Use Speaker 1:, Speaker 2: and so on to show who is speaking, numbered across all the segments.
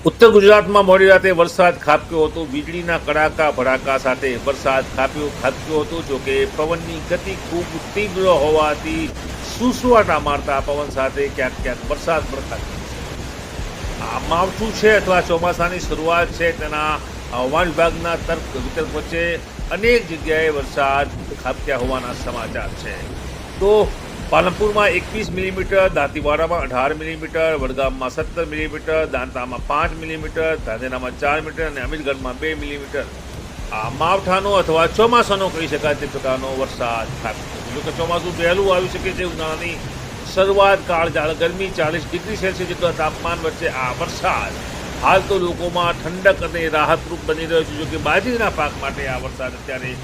Speaker 1: ઉત્તર ગુજરાતમાં મોડી રાતે વરસાદ ખાબક્યો હતો. વીજળીના કડાકા ભડાકા સાથે વરસાદ ખાબક્યો હતો. જોકે પવનની ગતિ ખૂબ તીવ્ર હોવાથી સુસવાટા મારતા પવન સાથે ક્યાંક ક્યાંક વરસાદ વરસાદ આ માવઠું છે અથવા ચોમાસાની શરૂઆત છે તેના હવામાન વિભાગના તર્ક વિતર્ક વચ્ચે અનેક જગ્યાએ વરસાદ ખાબક્યા હોવાના સમાચાર છે. તો પાલનપુરમાં 21 મિલીમીટર, દાંતીવાડામાં 18 મિલીમીટર, વડગામમાં 17 મિલીમીટર, દાંતામાં 5 મિલીમીટર, ધાનેરામાં 4 મીટર અને અમીરગઢમાં 2 મિલીમીટર આ માવઠાનો અથવા ચોમાસાનો કહી શકાય તે પ્રકારનો વરસાદ ખાબક્યો. જો કે ચોમાસું વહેલું આવી શકે છે. ઉનાળાની શરૂઆત કાળઝાળ ગરમી 40 ડિગ્રી સેલ્સિયસ જેટલા તાપમાન વચ્ચે આ વરસાદ હાલ તો લોકોમાં ઠંડક અને રાહતરૂપ બની રહ્યો છે. જો કે બાજરીના પાક માટે આ વરસાદ અત્યારે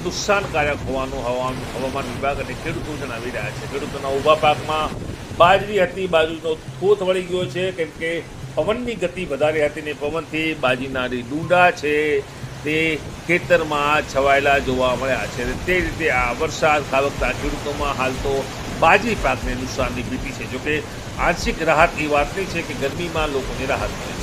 Speaker 1: નુકસાનકારક હોવાનું હવામાન વિભાગ અને ખેડૂતો જણાવી રહ્યા છે. ખેડૂતોના ઊભા પાકમાં બાજરી હતી, બાજરીનો થોથ વળી ગયો છે કેમ કે પવનની ગતિ વધારે હતી ને પવનથી બાજરીના ડૂંડા છે તે ખેતરમાં છવાયેલા જોવા મળ્યા છે. તે રીતે આ વરસાદ ખાબકતા ખેડૂતોમાં હાલ તો બાજરી પાકને નુકસાનની ભીતિ છે. જોકે આંશિક રાહત એ વાતની છે કે ગરમીમાં લોકોને રાહત મળે.